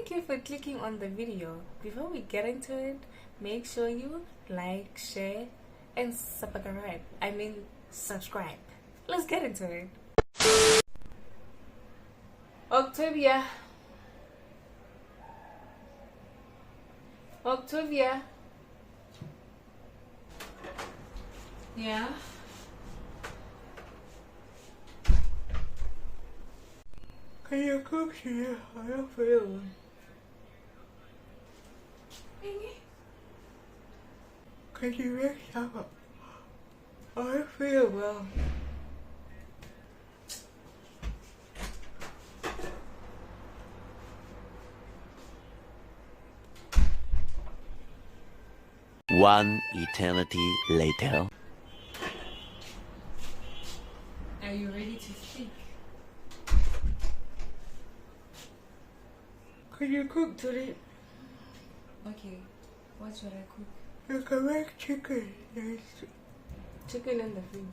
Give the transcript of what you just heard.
Thank you for clicking on the video. Before we get into it, make sure you like, share, and subscribe. Subscribe. Let's get into it. Octavia. Octavia. Yeah. Can you cook here? I don't feel well. Can you make some up? I don't feel well. One eternity later. Are you ready to speak? Can you cook today? Okay, what should I cook? You can make chicken. There's chicken in the fridge.